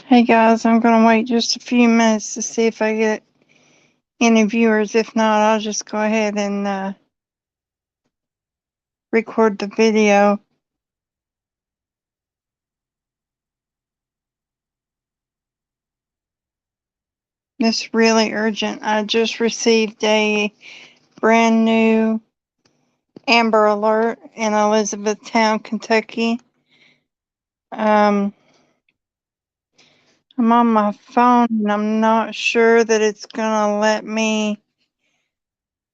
Hey guys, I'm gonna wait just a few minutes to see if I get any viewers. If not, I'll just go ahead and record the video. It's really urgent. I just received a brand new Amber Alert in Elizabethtown, Kentucky. I'm on my phone and I'm not sure that it's gonna let me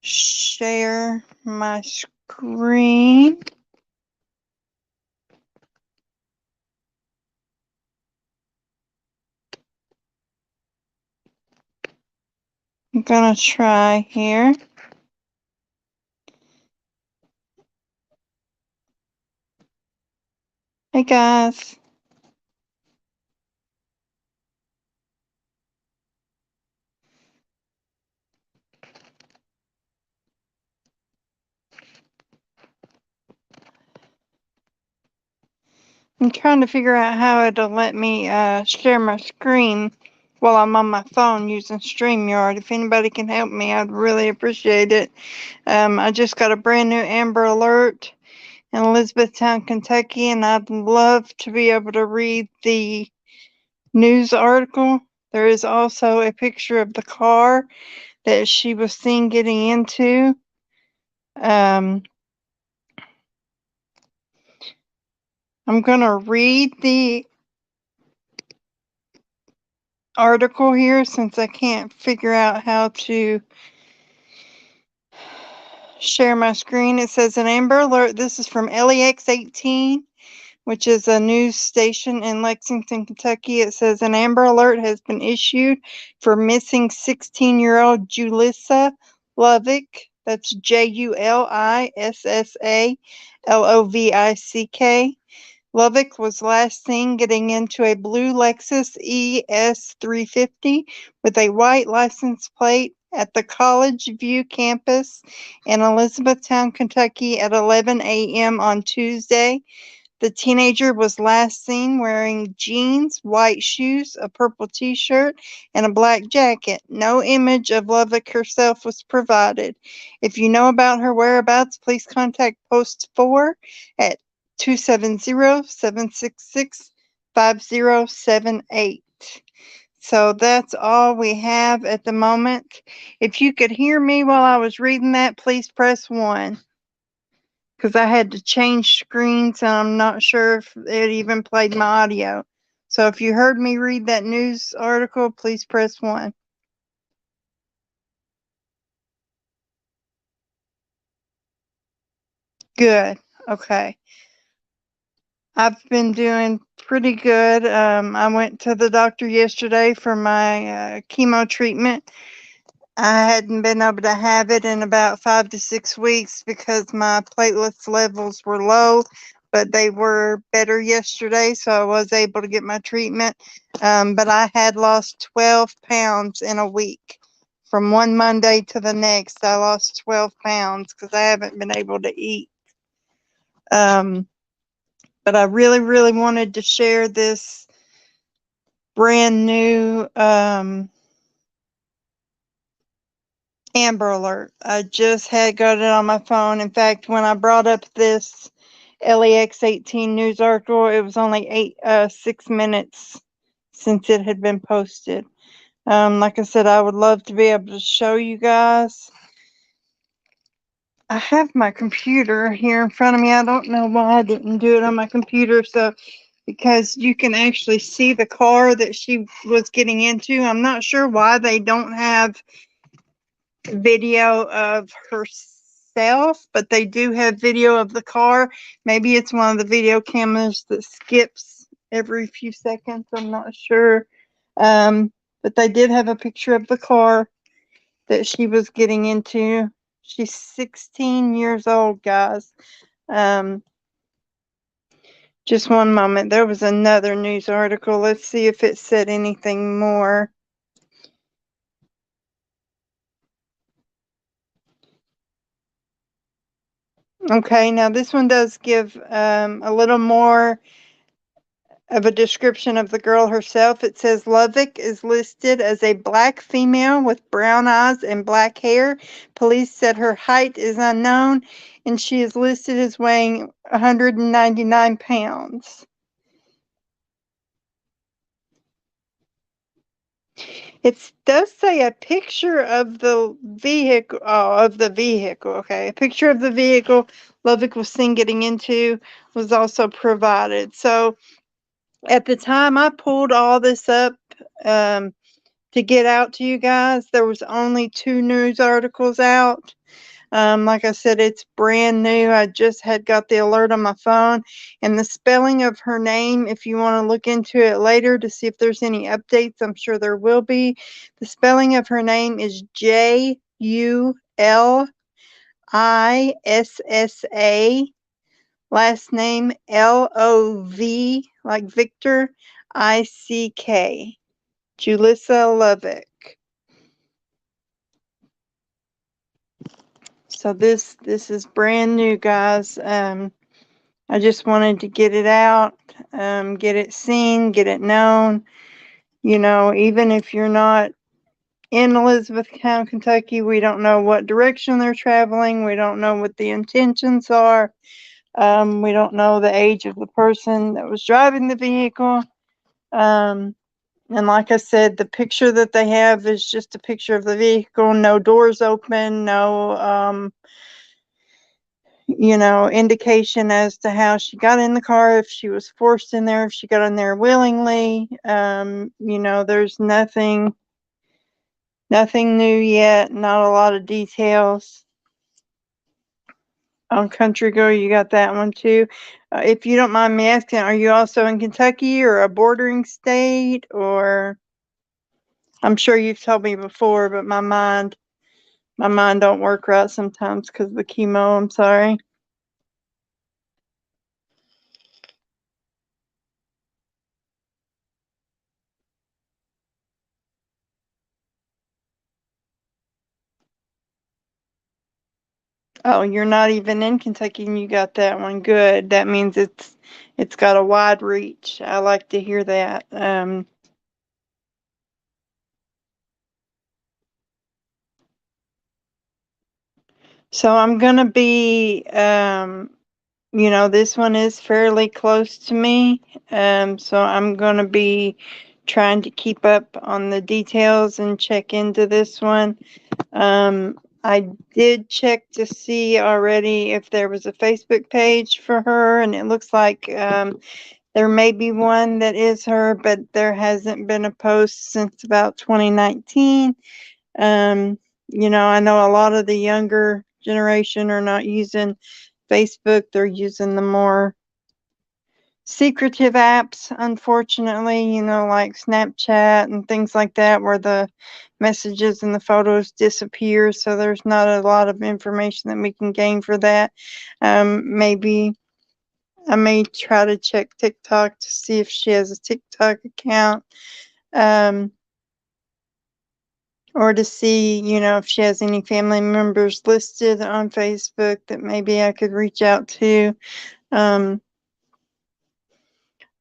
share my screen. I'm gonna try here. Hey guys. I'm trying to figure out how it'll let me share my screen while I'm on my phone using StreamYard. If anybody can help me, I'd really appreciate it. I just got a brand new Amber Alert in Elizabethtown, Kentucky, and I'd love to be able to read the news article. There is also a picture of the car that she was seen getting into. I'm going to read the article here since I can't figure out how to share my screen. It says an Amber Alert. This is from LEX18, which is a news station in Lexington, Kentucky. It says an Amber Alert has been issued for missing 16-year-old Julissa Lovick. That's JULISSA LOVICK. Lovick was last seen getting into a blue Lexus ES350 with a white license plate at the College View campus in Elizabethtown, Kentucky at 11 a.m. on Tuesday. The teenager was last seen wearing jeans, white shoes, a purple t-shirt, and a black jacket. No image of Lovick herself was provided. If you know about her whereabouts, please contact Post 4 at 270-766-5078. So that's all we have at the moment. If you could hear me while I was reading that, please press 1. Because I had to change screens and I'm not sure if it even played my audio. So if you heard me read that news article, please press 1. Good. Okay. I've been doing pretty good. I went to the doctor yesterday for my chemo treatment. I hadn't been able to have it in about 5 to 6 weeks because my platelets levels were low, but they were better yesterday, so I was able to get my treatment. But I had lost 12 pounds in a week. From one Monday to the next, I lost 12 pounds because I haven't been able to eat. But I really, really wanted to share this brand new Amber Alert. I just had got it on my phone. In fact, when I brought up this LEX18 news article, it was only 6 minutes since it had been posted. Like I said, I would love to be able to show you guys. I have my computer here in front of me. I don't know why I didn't do it on my computer. So, because you can actually see the car that she was getting into. I'm not sure why they don't have video of herself, but they do have video of the car. Maybe it's one of the video cameras that skips every few seconds. I'm not sure. But they did have a picture of the car that she was getting into. She's 16 years old, guys. Um, just one moment. There was another news article. Let's see if it said anything more. Okay, now this one does give a little more of a description of the girl herself. It says Lovick is listed as a black female with brown eyes and black hair. Police said her height is unknown, and she is listed as weighing 199 pounds. It does say a picture of the vehicle, okay. A picture of the vehicle Lovick was seen getting into was also provided. So at the time I pulled all this up um, to get out to you guys, there was only 2 news articles out. Like I said, it's brand new. I just had got the alert on my phone. And the spelling of her name, if you want to look into it later to see if there's any updates, I'm sure there will be. The spelling of her name is Julissa. Last name Lov, like Victor, Ick. Julissa Lovick. So this is brand new, guys. I just wanted to get it out, get it seen, get it known. You know, even if you're not in Elizabethtown, Kentucky, we don't know what direction they're traveling. We don't know what the intentions are. We don't know the age of the person that was driving the vehicle. And like I said, the picture that they have is just a picture of the vehicle, no doors open, no indication as to how she got in the car, if she was forced in there, if she got in there willingly. There's nothing new yet, not a lot of details. On Country Girl, you got that one too. If you don't mind me asking, are you also in Kentucky or a bordering state? Or I'm sure you've told me before, but my mind don't work right sometimes because of the chemo. I'm sorry. Oh, you're not even in Kentucky and you got that one. Good. That means it's got a wide reach. I like to hear that. So I'm gonna be this one is fairly close to me. So I'm gonna be trying to keep up on the details and check into this one. I did check to see already if there was a Facebook page for her, and it looks like there may be one that is her, but there hasn't been a post since about 2019. I know a lot of the younger generation are not using Facebook. They're using the more secretive apps, unfortunately, like Snapchat and things like that, where the messages and the photos disappear. So there's not a lot of information that we can gain for that. Maybe I may try to check TikTok to see if she has a TikTok account, um, or to see, if she has any family members listed on Facebook that maybe I could reach out to. Um,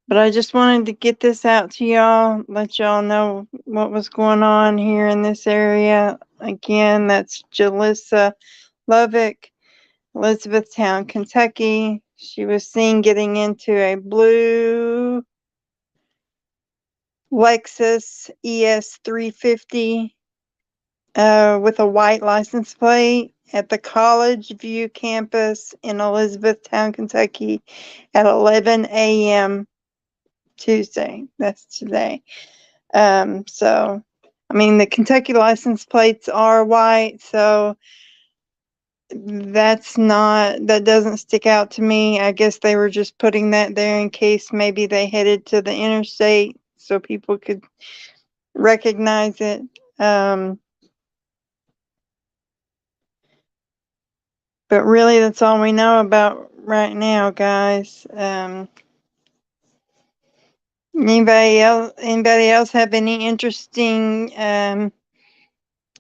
But I just wanted to get this out to y'all, let y'all know what was going on here in this area. Again, that's Jalissa Lovick, Elizabethtown, Kentucky. She was seen getting into a blue Lexus ES350 with a white license plate at the College View campus in Elizabethtown, Kentucky at 11 a.m. Tuesday. That's today. So, I mean, the Kentucky license plates are white, so that doesn't stick out to me. I guess they were just putting that there in case maybe they headed to the interstate so people could recognize it. But really, that's all we know about right now, guys. Anybody else have any interesting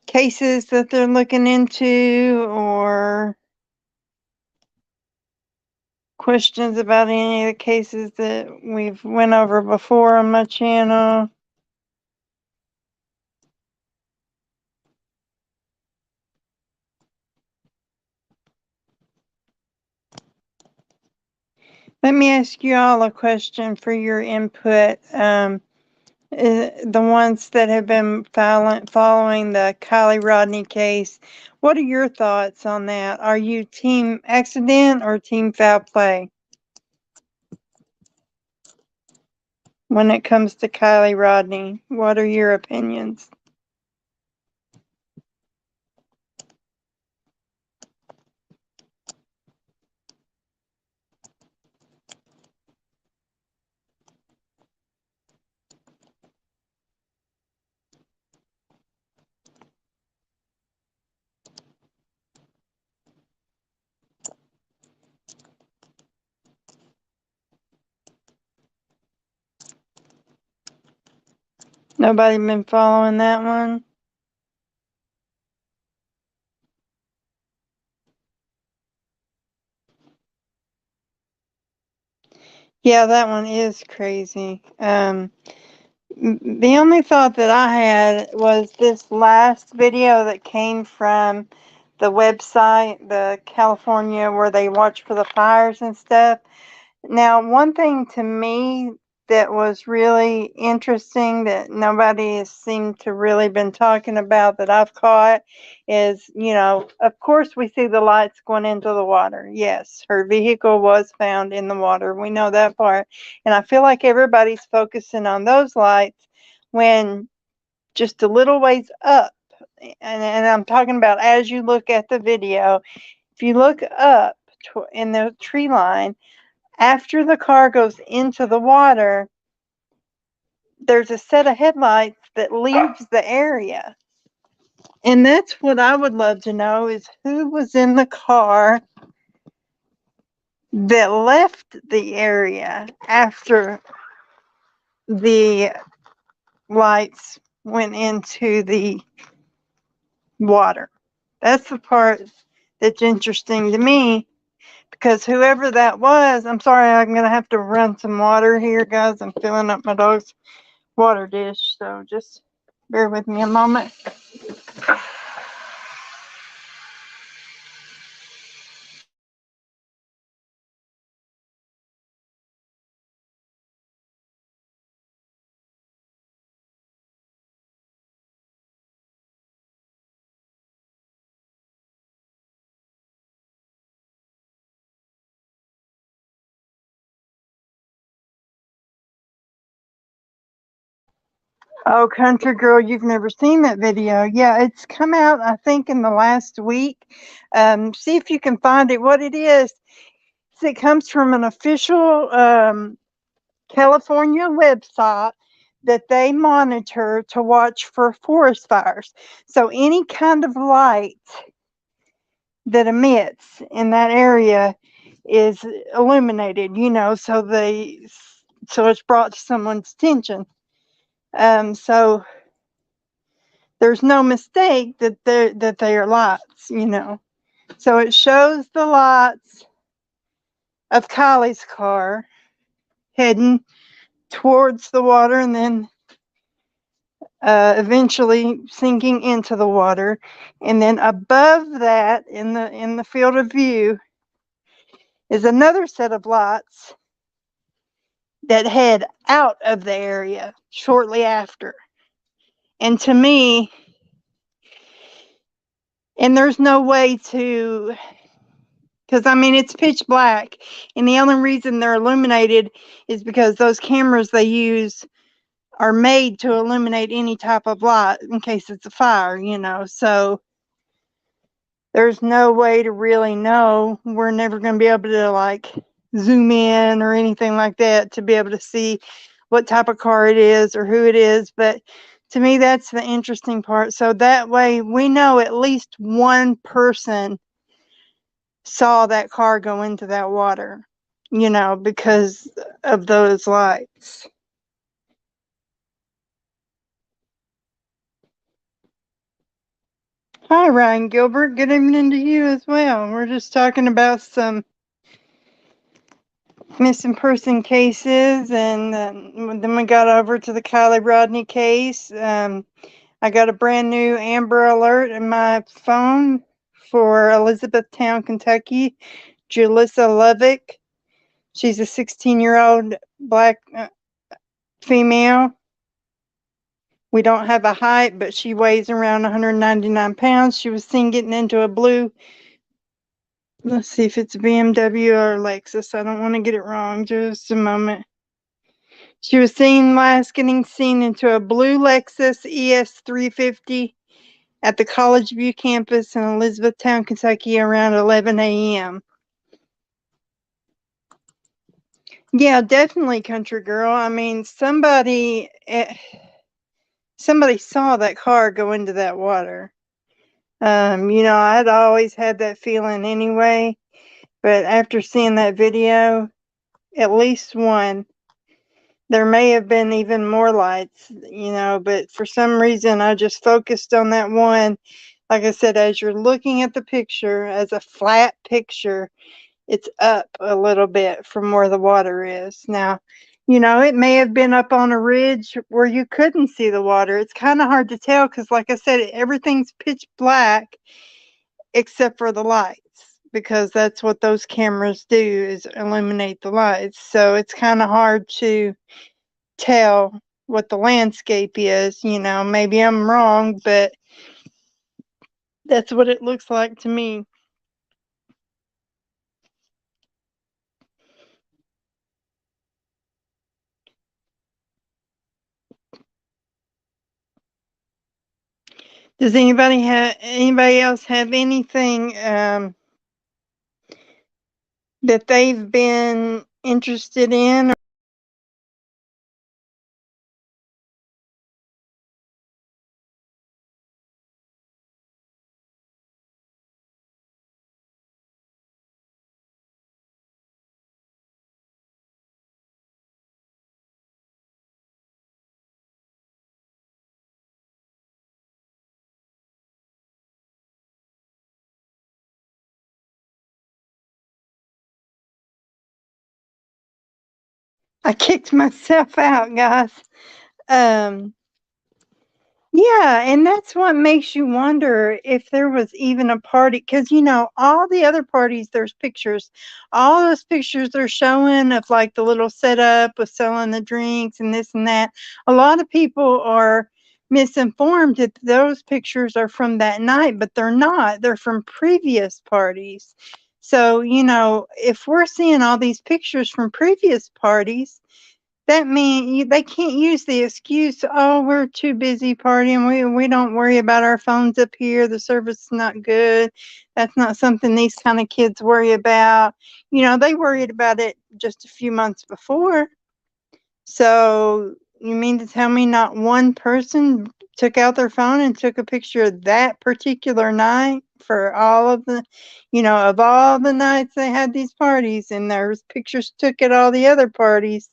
cases that they're looking into or questions about any of the cases that we've went over before on my channel. Let me ask you all a question for your input. The ones that have been following the Kylie Rodney case, what are your thoughts on that? Are you team accident or team foul play when it comes to Kylie Rodney? What are your opinions? Nobody been following that one? Yeah, that one is crazy. The only thought that I had was this last video that came from the website, the California, where they watch for the fires and stuff. Now, one thing to me that was really interesting that nobody has seemed to really been talking about that I've caught is, of course we see the lights going into the water. Yes, her vehicle was found in the water. We know that part. And I feel like everybody's focusing on those lights when just a little ways up, and I'm talking about as you look at the video, if you look up in the tree line, after the car goes into the water, there's a set of headlights that leaves the area. And that's what I would love to know is who was in the car that left the area after the lights went into the water. That's the part that's interesting to me, because whoever that was, I'm sorry, I'm going to have to run some water here, guys. I'm filling up my dog's water dish, so just bear with me a moment. Oh, country girl, you've never seen that video. Yeah, it's come out, I think, in the last week. See if you can find it. What it is, it comes from an official California website that they monitor to watch for forest fires. So any kind of light that emits in that area is illuminated, so it's brought to someone's attention. So there's no mistake that they are lights. So it shows the lights of Kylie's car heading towards the water and then eventually sinking into the water. And then above that, in the field of view, is another set of lights that head out of the area shortly after. And to me, and there's no way to, because I mean, it's pitch black, and the only reason they're illuminated is because those cameras they use are made to illuminate any type of light in case it's a fire. So there's no way to really know. We're never going to be able to like zoom in or anything like that to be able to see what type of car it is or who it is. But to me, that's the interesting part. So that way we know at least one person saw that car go into that water, because of those lights. Hi, Ryan Gilbert. Good evening to you as well. We're just talking about some missing person cases, and then we got over to the Kylie Rodney case. I got a brand new Amber Alert in my phone for Elizabethtown, Kentucky. Julissa Lovick. She's a 16-year-old black female. We don't have a height, but she weighs around 199 pounds. She was seen getting into a blue, let's see if it's a BMW or a Lexus. I don't want to get it wrong. Just a moment. She was seen getting seen into a blue Lexus ES 350 at the College View campus in Elizabethtown, Kentucky around 11 a.m. Yeah, definitely, country girl. I mean, somebody saw that car go into that water. I'd always had that feeling anyway, but after seeing that video, at least one, there may have been even more lights, but for some reason I just focused on that one. Like I said, as you're looking at the picture, as a flat picture, it's up a little bit from where the water is. Now, it may have been up on a ridge where you couldn't see the water. It's kind of hard to tell because, like I said, everything's pitch black except for the lights, because that's what those cameras do, is illuminate the lights. So it's kind of hard to tell what the landscape is. Maybe I'm wrong, but that's what it looks like to me. Does anybody else have anything that they've been interested in? I kicked myself out, guys. Um, Yeah, and that's what makes you wonder if there was even a party, because all the other parties, there's pictures. All those pictures they're showing of like the little setup with selling the drinks and this and that. A lot of people are misinformed that those pictures are from that night, but they're not. They're from previous parties. So, if we're seeing all these pictures from previous parties, that mean they can't use the excuse, oh, we're too busy partying. We don't worry about our phones up here. The service is not good. That's not something these kind of kids worry about. They worried about it just a few months before. So you mean to tell me not one person took out their phone and took a picture of that particular night for all of of all the nights they had these parties, and there's pictures took at all the other parties?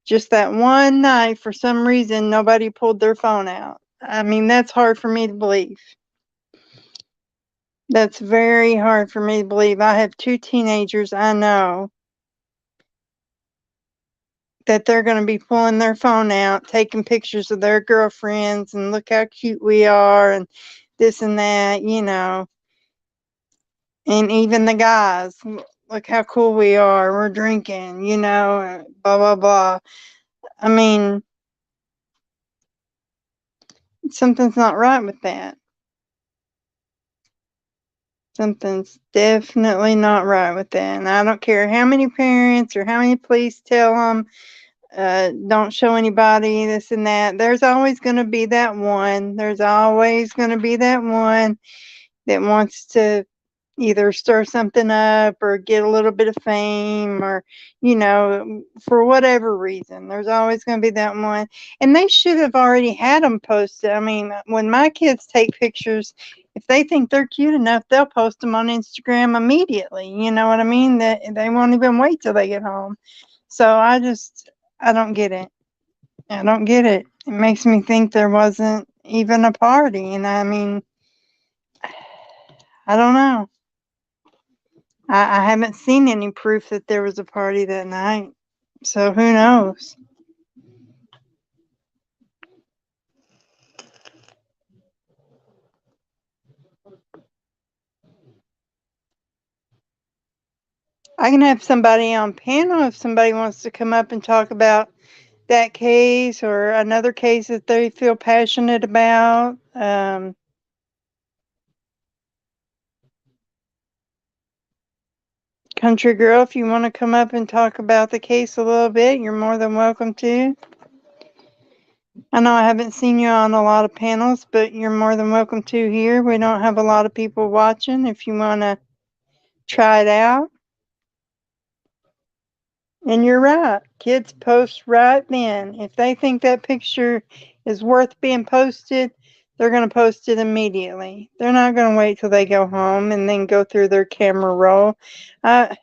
Just that one night, for some reason, nobody pulled their phone out. I mean, that's hard for me to believe. That's very hard for me to believe. I have two teenagers. I know that they're going to be pulling their phone out, taking pictures of their girlfriends, and look how cute we are, and this and that, And even the guys, look how cool we are. We're drinking, blah, blah, blah. I mean, something's not right with that. Something's definitely not right with that. And I don't care how many parents or how many police tell them, don't show anybody, this and that. There's always going to be that one. There's always going to be that one that wants to either stir something up or get a little bit of fame, or, for whatever reason. There's always going to be that one. And they should have already had them posted. I mean, when my kids take pictures, if they think they're cute enough, they'll post them on Instagram immediately. You know what I mean? That they won't even wait till they get home. So I don't get it. I don't get it. It makes me think there wasn't even a party. And I mean, I don't know. I haven't seen any proof that there was a party that night. So who knows? I can have somebody on panel if somebody wants to come up and talk about that case or another case that they feel passionate about. Country Girl, if you want to come up and talk about the case a little bit, you're more than welcome to. I know I haven't seen you on a lot of panels, but you're more than welcome to here. We don't have a lot of people watching if you want to try it out. And you're right. Kids post right then. If they think that picture is worth being posted, they're going to post it immediately. They're not going to wait till they go home and then go through their camera roll. I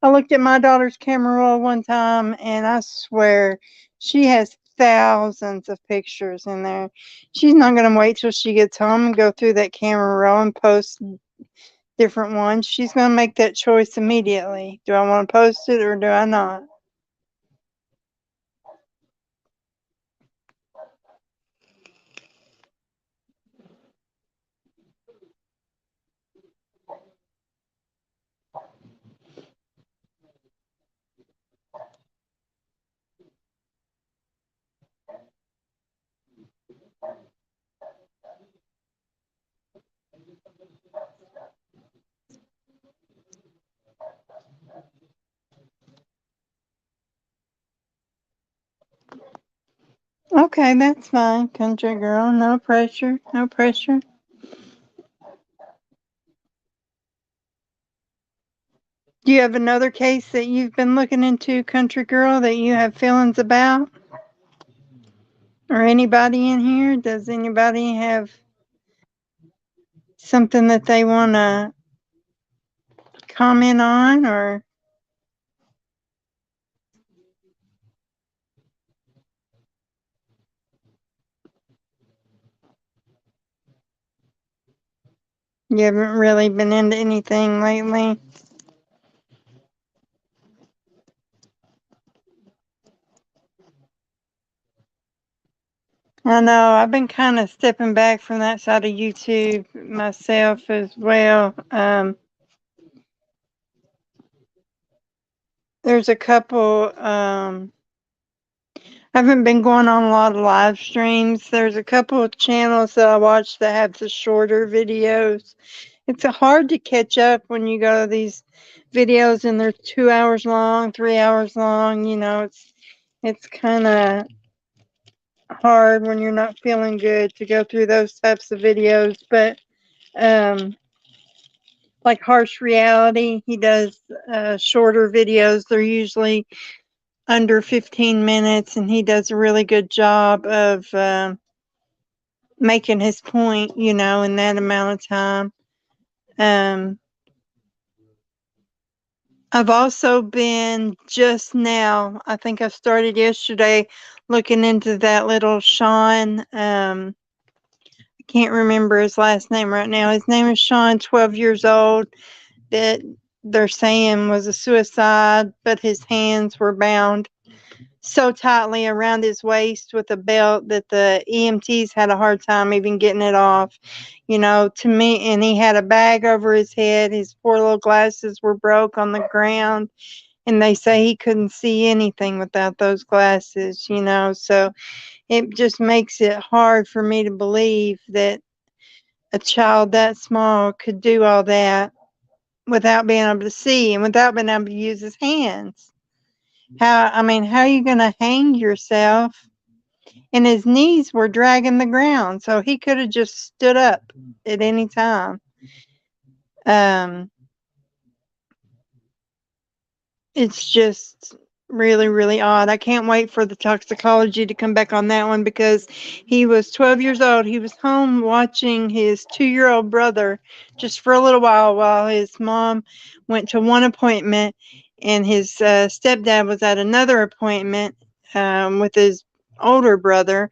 looked at my daughter's camera roll one time, and I swear she has thousands of pictures in there. She's not going to wait till she gets home and go through that camera roll and post different ones. She's going to make that choice immediately. Do I want to post it or do I not? Okay, that's fine, country girl. No pressure. No pressure. Do you have another case that you've been looking into, country girl, that you have feelings about? Or anybody in here? Does anybody have something that they want to comment on, or you haven't really been into anything lately? I know I've been kind of stepping back from that side of YouTube myself as well. There's a couple. I haven't been going on a lot of live streams. There's a couple of channels that I watch that have the shorter videos. It's hard to catch up when you go to these videos and they're 2 hours long, 3 hours long. You know, it's kind of hard when you're not feeling good to go through those types of videos. But like Harsh Reality, he does shorter videos. They're usually under 15 minutes, and he does a really good job of making his point, you know, in that amount of time. Um, I've also been just now, I think I started yesterday, looking into that little Sean. I can't remember his last name right now. His name is Sean, 12 years old, that they're saying was a suicide, but his hands were bound so tightly around his waist with a belt that the EMTs had a hard time even getting it off. You know, to me, and he had a bag over his head. His poor little glasses were broke on the ground, and they say he couldn't see anything without those glasses, you know. So it just makes it hard for me to believe that a child that small could do all that without being able to see and without being able to use his hands. I mean, how are you going to hang yourself? And his knees were dragging the ground, so he could have just stood up at any time. Um, it's just really, really odd. I can't wait for the toxicology to come back on that one because he was 12 years old. He was home watching his 2-year-old brother just for a little while his mom went to one appointment and his stepdad was at another appointment with his older brother.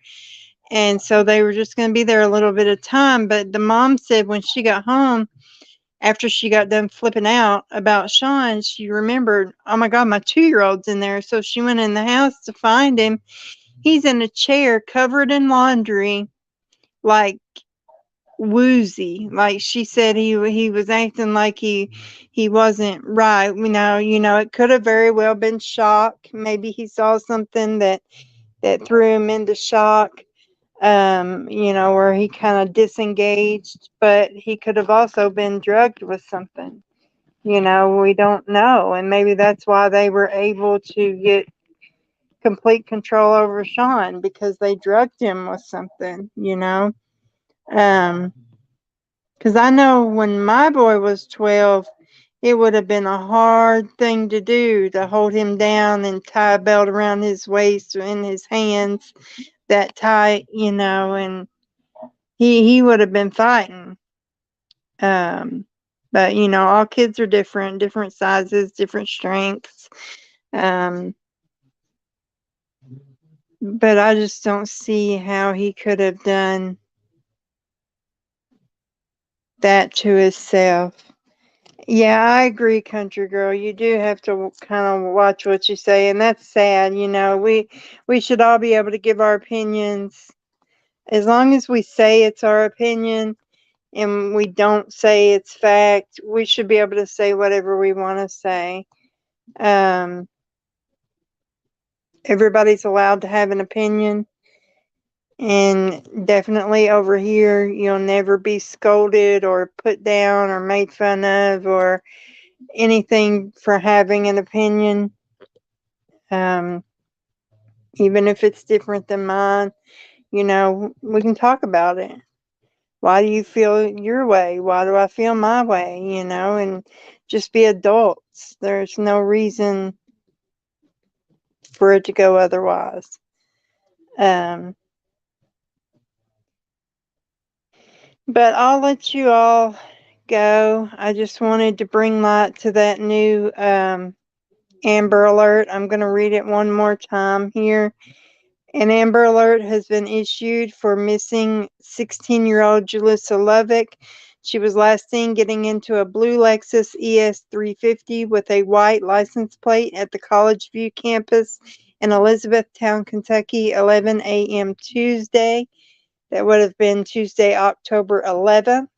And so they were just going to be there a little bit of time. But the mom said when she got home, after she got done flipping out about Sean, she remembered, oh my God, my 2-year-old's in there. So she went in the house to find him. He's in a chair covered in laundry, like woozy. Like she said, he was acting like he wasn't right. It could have very well been shock. Maybe he saw something that threw him into shock. Where he kind of disengaged, but he could have also been drugged with something. We don't know. And maybe that's why they were able to get complete control over Sean, because they drugged him with something, because I know when my boy was 12, it would have been a hard thing to do to hold him down and tie a belt around his waist or in his hands that tight, and he would have been fighting. But all kids are different sizes, different strengths. But I just don't see how he could have done that to himself. Yeah, I agree, country girl. You do have to kind of watch what you say, and that's sad. We should all be able to give our opinions as long as we say it's our opinion and we don't say it's fact. We should be able to say whatever we want to say. Everybody's allowed to have an opinion, and definitely over here, you'll never be scolded or put down or made fun of or anything for having an opinion, um, even if it's different than mine. We can talk about it. Why do you feel your way? Why do I feel my way? And just be adults. There's no reason for it to go otherwise. But I'll let you all go. I just wanted to bring light to that new Amber Alert. I'm going to read it one more time here. An Amber Alert has been issued for missing 16-year-old Julissa Lovick. She was last seen getting into a blue Lexus ES350 with a white license plate at the College View campus in Elizabethtown, Kentucky, 11 a.m. Tuesday. That would have been Tuesday, October 11th.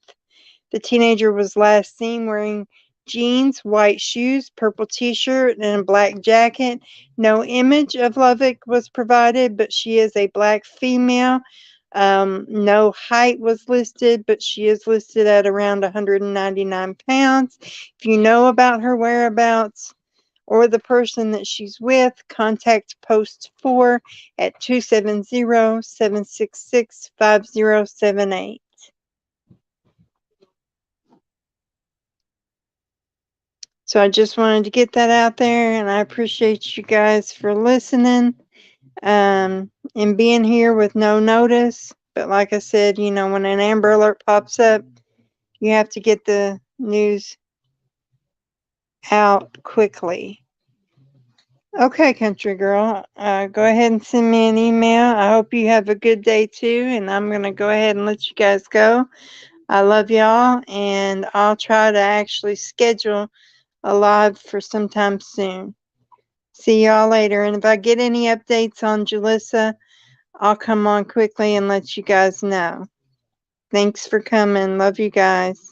The teenager was last seen wearing jeans, white shoes, purple t-shirt, and a black jacket. No image of Lovick was provided, but she is a black female. No height was listed, but she is listed at around 199 pounds. If you know about her whereabouts or the person that she's with, contact Post 4 at 270-766-5078. So I just wanted to get that out there, and I appreciate you guys for listening and being here with no notice. But like I said, when an Amber Alert pops up, you have to get the news out quickly. Okay, country girl, go ahead and send me an email. I hope you have a good day too, and I'm going to go ahead and let you guys go. I love y'all, and I'll try to actually schedule a live for sometime soon. See y'all later, and if I get any updates on Julissa, I'll come on quickly and let you guys know. Thanks for coming. Love you guys.